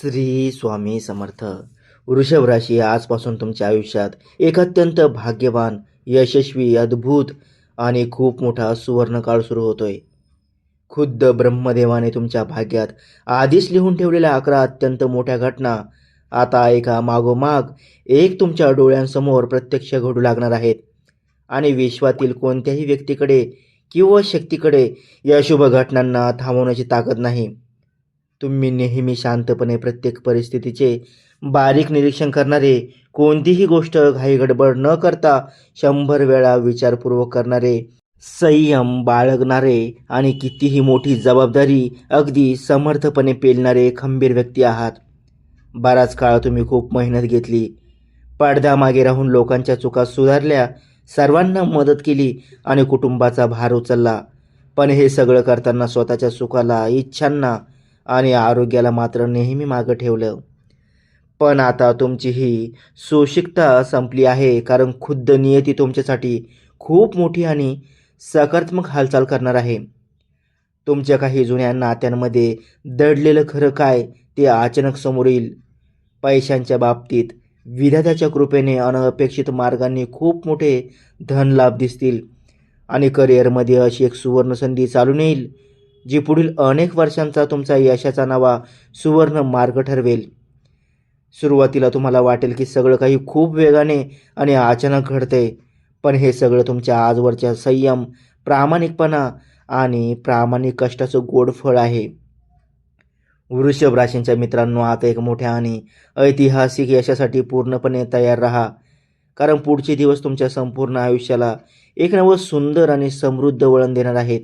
श्री स्वामी समर्थ. वृषभ राशी आजपासून तुमच्या आयुष्यात एक अत्यंत भाग्यवान, यशस्वी, अद्भुत आणि खूप मोठा सुवर्णकाळ सुरू होतोय. खुद्द ब्रह्मदेवाने तुमच्या भाग्यात आधीच लिहून ठेवलेल्या 11 अत्यंत मोठ्या घटना आता एका मागोमाग एक तुमच्या डोळ्यांसमोर प्रत्यक्ष घडू लागणार आहेत. आणि विश्वातील कोणत्याही व्यक्तीकडे किंवा शक्तीकडे या शुभ घटनांना थांबवण्याची ताकद नाही. तुम्ही नेहमी शांतपणे प्रत्येक परिस्थितीचे बारीक निरीक्षण करणारे, कोणतीही गोष्ट घाई गडबड न करता 100 वेळा विचारपूर्वक करणारे, संयम बाळगणारे आणि कितीही मोठी जबाबदारी अगदी समर्थपणे पेलणारे खंबीर व्यक्ती आहात. बराच काळ तुम्ही खूप मेहनत घेतली, पडद्यामागे राहून लोकांच्या चुका सुधारल्या, सर्वांना मदत केली आणि कुटुंबाचा भार उचलला. पण हे सगळं करताना स्वतःच्या सुखाला, इच्छांना आणि आरोग्याला मात्र नेहमी मागं ठेवलं. पण आता तुमची ही सोशिकता संपली आहे, कारण खुद्द नियती तुमच्यासाठी खूप मोठी आणि सकारात्मक हालचाल करणार आहे. तुमच्या काही जुन्या नात्यांमध्ये दडलेलं खरं काय ते अचानक समोर येईल. पैशांच्या बाबतीत विधात्याच्या कृपेने अनपेक्षित मार्गांनी खूप मोठे धनलाभ दिसतील. आणि करिअरमध्ये अशी एक सुवर्ण संधी चालून येईल जी पुढील अनेक वर्षांचा तुमचा यशाचा नवा सुवर्ण मार्ग ठरवेल. सुरुवातीला तुम्हाला वाटेल की सगळं काही खूप वेगाने आणि अचानक घडतंय, पण हे सगळं तुमच्या आजवरच्या संयम, प्रामाणिकपणा आणि प्रामाणिक कष्टाचं गोड फळ आहे. वृषभ राशींच्या मित्रांनो, आता एक मोठ्या आणि ऐतिहासिक यशासाठी पूर्णपणे तयार राहा, कारण पुढचे दिवस तुमच्या संपूर्ण आयुष्याला एक नवं सुंदर आणि समृद्ध वळण देणार आहेत.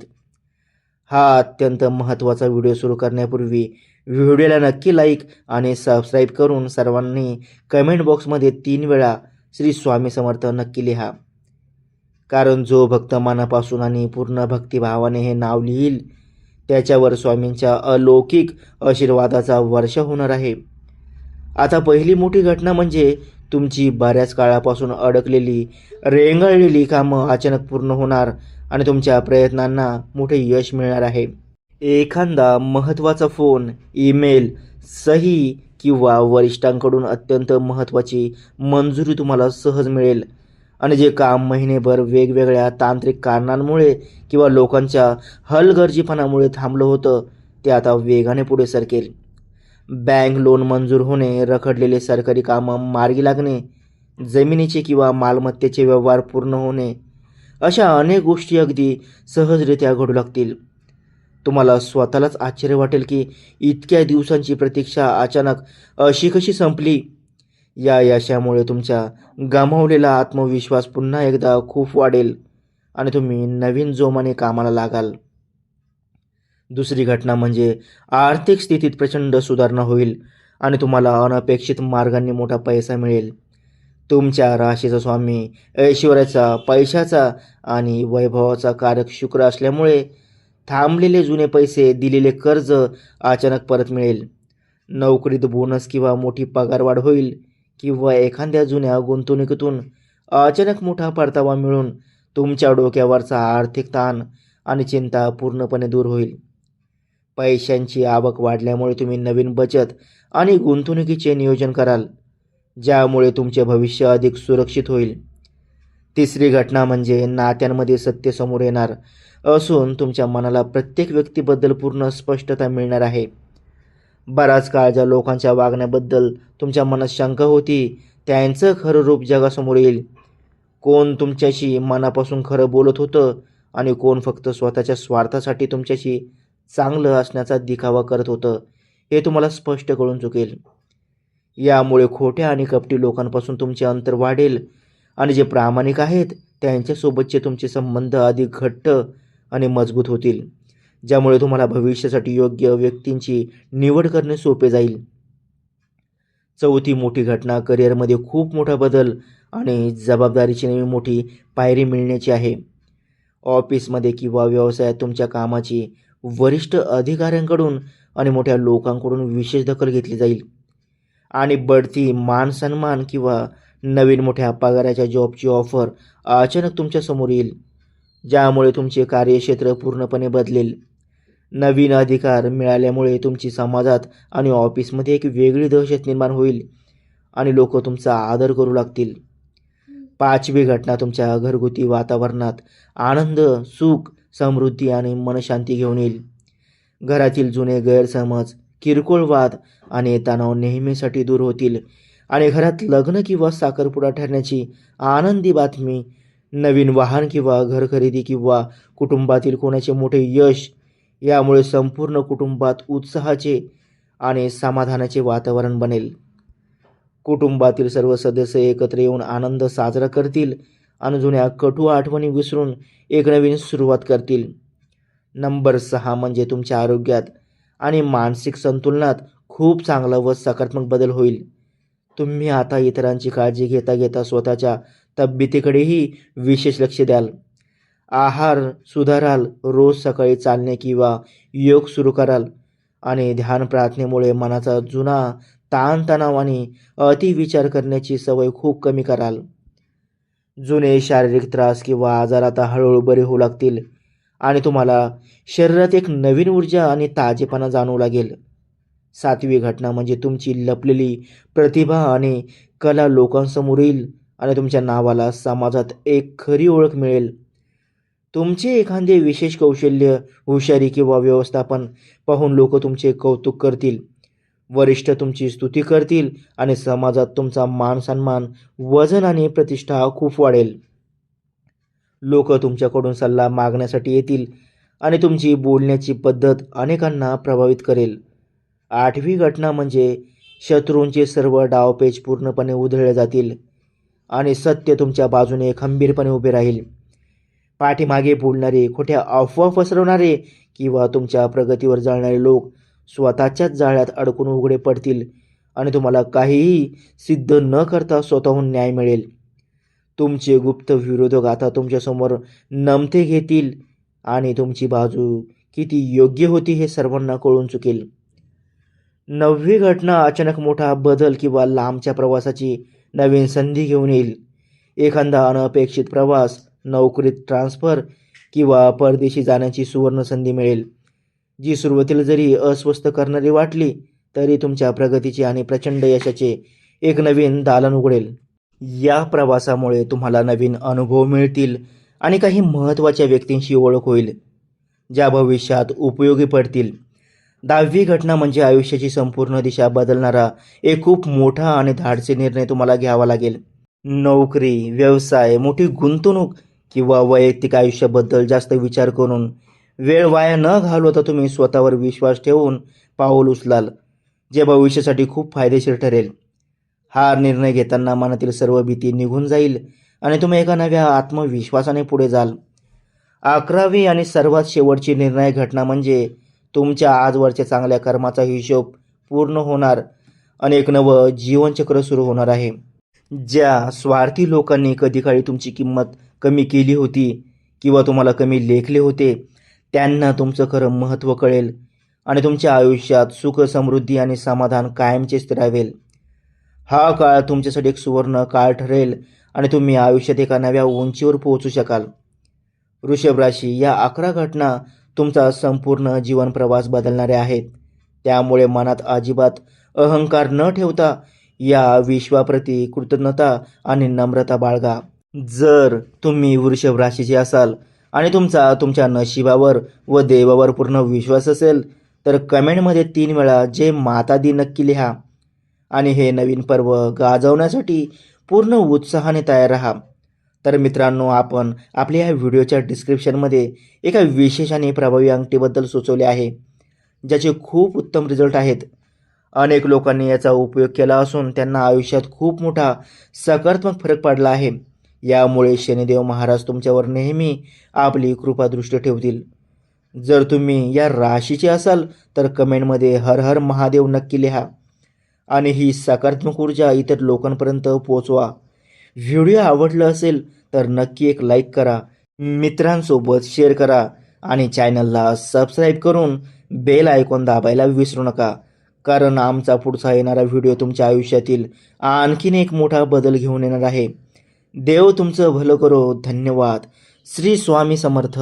हा अत्यंत महत्त्वाचा व्हिडिओ सुरू करण्यापूर्वी व्हिडिओला नक्की लाईक आणि सबस्क्राईब करून सर्वांनी कमेंट बॉक्समध्ये 3 वेळा श्री स्वामी समर्थ नक्की लिहा. कारण जो भक्त मनापासून आणि पूर्ण भक्तिभावाने हे नाव लिहिल त्याच्यावर स्वामींच्या अलौकिक आशीर्वादाचा वर्षा होणार आहे. आता पहिली मोठी घटना म्हणजे तुमची बऱ्याच काळापासून अडकलेली, रेंगाळलेली कामं अचानक पूर्ण होणार आणि तुमच्या प्रयत्नांना मोठे यश मिळणार आहे. एखादा महत्त्वाचा फोन, ईमेल, सही किंवा वरिष्ठांकडून अत्यंत महत्त्वाची मंजुरी तुम्हाला सहज मिळेल. आणि जे काम महिनेभर वेगवेगळ्या तांत्रिक कारणांमुळे किंवा लोकांच्या हलगर्जीपणामुळे थांबलं होतं ते आता वेगाने पुढे सरकेल. बँक लोन मंजूर होणे, रखडलेले सरकारी कामं मार्गी लागणे, जमिनीचे किंवा मालमत्तेचे व्यवहार पूर्ण होणे, अशा अनेक गोष्टी अगदी सहजरित्या घडू लागतील. तुम्हाला स्वतःलाच आश्चर्य वाटेल की इतक्या दिवसांची प्रतीक्षा अचानक अशी कशी संपली. या यशामुळे तुमचा गमावलेला आत्मविश्वास पुन्हा एकदा खूप वाढेल आणि तुम्ही नवीन जोमाने कामाला लागाल. दुसरी घटना म्हणजे आर्थिक स्थितीत प्रचंड सुधारणा होईल आणि तुम्हाला अनपेक्षित मार्गांनी मोठा पैसा मिळेल. तुमच्या राशीचा स्वामी ऐश्वर्याचा, पैशाचा आणि वैभवाचा कारक शुक्र असल्यामुळे थांबलेले जुने पैसे, दिलेले कर्ज अचानक परत मिळेल. नोकरीत बोनस किंवा मोठी पगारवाढ होईल किंवा एखाद्या जुन्या गुंतवणुकीतून अचानक मोठा परतावा मिळून तुमच्या डोक्यावरचा आर्थिक ताण आणि चिंता पूर्णपणे दूर होईल. पैशांची आवक वाढल्यामुळे तुम्ही नवीन बचत आणि गुंतवणुकीचे नियोजन कराल, ज्यामुळे तुमचे भविष्य अधिक सुरक्षित होईल. तिसरी घटना म्हणजे नात्यांमध्ये सत्य समोर येणार असून तुमच्या मनाला प्रत्येक व्यक्तीबद्दल पूर्ण स्पष्टता मिळणार आहे. बराच काळ ज्या लोकांच्या वागण्याबद्दल तुमच्या मनात शंका होती त्यांचं खरं रूप जगासमोर येईल. कोण तुमच्याशी मनापासून खरं बोलत होतं आणि कोण फक्त स्वतःच्या स्वार्थासाठी तुमच्याशी चांगलं असण्याचा दिखावा करत होतं हे तुम्हाला स्पष्ट कळून चुकेल. यामुळे खोट्या आणि कपटी लोकांपासून तुमचे अंतर वाढेल आणि जे प्रामाणिक आहेत त्यांच्यासोबतचे तुमचे संबंध अधिक घट्ट आणि मजबूत होतील, ज्यामुळे तुम्हाला भविष्यासाठी योग्य व्यक्तींची निवड करणे सोपे जाईल. चौथी मोठी घटना करिअरमध्ये खूप मोठा बदल आणि जबाबदारीची नवी मोठी पायरी मिळण्याची आहे. ऑफिसमध्ये किंवा व्यवसायात तुमच्या कामाची वरिष्ठ अधिकाऱ्यांकडून आणि मोठ्या लोकांकडून विशेष दखल घेतली जाईल आणि बढती, मान सन्मान किंवा नवीन मोठ्या पगाराच्या जॉबची ऑफर अचानक तुमच्या समोर येईल, ज्यामुळे तुमचे कार्यक्षेत्र पूर्णपणे बदलेल. नवीन अधिकार मिळाल्यामुळे तुमची समाजात आणि ऑफिसमध्ये एक वेगळी दहशत निर्माण होईल आणि लोक तुमचा आदर करू लागतील. 5वी घटना तुमच्या घरगुती वातावरणात आनंद, सुख, समृद्धी आणि मनशांती घेऊन येईल. घरातील जुने गैरसमज, किरकोळ वाद आणि तणाव नेहमीसाठी दूर होतील आणि घरात लग्न किंवा साखरपुडा ठरण्याची आनंदी बातमी, नवीन वाहन किंवा घर खरेदी किंवा कुटुंबातील कोणाचे मोठे यश यामुळे संपूर्ण कुटुंबात उत्साहाचे आणि समाधानाचे वातावरण बनेल. कुटुंबातील सर्व सदस्य एकत्र येऊन आनंद साजरा करतील आणि जुन्या कटू आठवणी विसरून एक नवीन सुरुवात करतील. नंबर 6 म्हणजे तुमच्या आरोग्यात आणि मानसिक संतुलनात खूप चांगला व सकारात्मक बदल होईल. तुम्ही आता इतरांची काळजी घेता घेता स्वतःच्या तब्येतीकडेही विशेष लक्ष द्याल. आहार सुधाराल, रोज सकाळी चालणे किंवा योग सुरू कराल आणि ध्यान प्रार्थनेमुळे मनाचा जुना ताणतणाव आणि अतिविचार करण्याची सवय खूप कमी कराल. जुने शारीरिक त्रास किंवा आजार आता हळूहळू बरे होऊ लागतील आणि तुम्हाला शरीरात एक नवीन ऊर्जा आणि ताजेपणा जाणवू लागेल. 7वी घटना म्हणजे तुमची लपलेली प्रतिभा आणि कला लोकांसमोर येईल आणि तुमच्या नावाला समाजात एक खरी ओळख मिळेल. तुमचे एखादे विशेष कौशल्य, हुशारी किंवा व्यवस्थापन पाहून लोक तुमचे कौतुक करतील. वरिष्ठ तुमची स्तुती करतील आणि समाजात तुमचा मान सन्मान, वजन आणि प्रतिष्ठा खूप वाढेल. लोक तुमच्याकडून सल्ला मागण्यासाठी येतील आणि तुमची बोलण्याची पद्धत अनेकांना प्रभावित करेल. 8वी घटना म्हणजे शत्रूंचे सर्व डावपेच पूर्णपणे उधळले जातील आणि सत्य तुमच्या बाजूने खंबीरपणे उभे राहील. पाठीमागे बोलणारे, खोट्या अफवा पसरवणारे किंवा तुमच्या प्रगतीवर जाळणारे लोक स्वतःच्याच जाळ्यात अडकून उघडे पडतील आणि तुम्हाला काहीही सिद्ध न करता स्वतःहून न्याय मिळेल. तुमचे गुप्त विरोधक आता तुमच्यासमोर नमते घेतील आणि तुमची बाजू किती योग्य होती हे सर्वांना कळून चुकेल. 9वी घटना अचानक मोठा बदल किंवा लांबच्या प्रवासाची नवीन संधी घेऊन येईल. एखादा अनपेक्षित प्रवास, नोकरीत ट्रान्सफर किंवा परदेशी जाण्याची सुवर्ण संधी मिळेल, जी सुरुवातीला जरी अस्वस्थ करणारी वाटली तरी तुमच्या प्रगतीचे आणि प्रचंड यशाचे एक नवीन दालन उघडेल. या प्रवासामुळे तुम्हाला नवीन अनुभव मिळतील आणि काही महत्त्वाच्या व्यक्तींशी ओळख होईल, ज्या भविष्यात उपयोगी पडतील. 10वी घटना म्हणजे आयुष्याची संपूर्ण दिशा बदलणारा एक खूप मोठा आणि धाडसी निर्णय तुम्हाला घ्यावा लागेल. नोकरी, व्यवसाय, मोठी गुंतवणूक किंवा वैयक्तिक आयुष्याबद्दल जास्त विचार करून वेळ वाया न घालवता तुम्ही स्वतःवर विश्वास ठेवून पाऊल उचलाल, जे भविष्यासाठी खूप फायदेशीर ठरेल. हा निर्णय घेताना मनातील सर्व भीती निघून जाईल आणि तुम्ही एका नव्या आत्मविश्वासाने पुढे जाल. 11वी आणि सर्वात शेवटची निर्णायक घटना म्हणजे तुमच्या आजवरच्या चांगल्या कर्माचा हिशोब पूर्ण होणार आणि एक नवं जीवनचक्र सुरू होणार आहे. ज्या स्वार्थी लोकांनी कधी काळी तुमची किंमत कमी केली होती किंवा तुम्हाला कमी लेखले होते, त्यांना तुमचं खरं महत्त्व कळेल आणि तुमच्या आयुष्यात सुख, समृद्धी आणि समाधान कायमचे स्थिरावेल. हा काळ तुमच्यासाठी एक सुवर्ण काळ ठरेल आणि तुम्ही आयुष्यात एका नव्या उंचीवर पोहोचू शकाल. वृषभ राशी, या 11 घटना तुमचा संपूर्ण जीवन प्रवास बदलणाऱ्या आहेत. त्यामुळे मनात अजिबात अहंकार न ठेवता या विश्वाप्रती कृतज्ञता आणि नम्रता बाळगा. जर तुम्ही वृषभ राशीचे असाल आणि तुमच्या नशिबावर व देवावर पूर्ण विश्वास असेल तर कमेंटमध्ये 3 वेळा जय माता दी नक्की लिहा आणि हे नवीन पर्व गाजवण्यासाठी पूर्ण उत्साहाने तयार राहा. तर मित्रांनो, आपण आपल्या या व्हिडिओच्या डिस्क्रिप्शनमध्ये एका विशेष आणि प्रभावी अंगठीबद्दल सुचवले आहे, ज्याचे खूप उत्तम रिझल्ट आहेत. अनेक लोकांनी याचा उपयोग केला असून त्यांना आयुष्यात खूप मोठा सकारात्मक फरक पडला आहे. यामुळे शनिदेव महाराज तुमच्यावर नेहमी आपली कृपादृष्टी ठेवतील. जर तुम्ही या राशीचे असाल तर कमेंटमध्ये हर हर महादेव नक्की लिहा आणि ही सकारात्मक ऊर्जा इतर लोकांपर्यंत पोहोचवा. व्हिडिओ आवडला असेल तर नक्की एक लाईक करा, मित्रांसोबत शेअर करा आणि चॅनलला सबस्क्राईब करून बेल आयकॉन दाबायला विसरू नका, कारण आमचा पुढचा येणारा व्हिडिओ तुमच्या आयुष्यातील आणखीन एक मोठा बदल घेऊन येणार आहे. देव तुमचं भलं करो. धन्यवाद. श्री स्वामी समर्थ.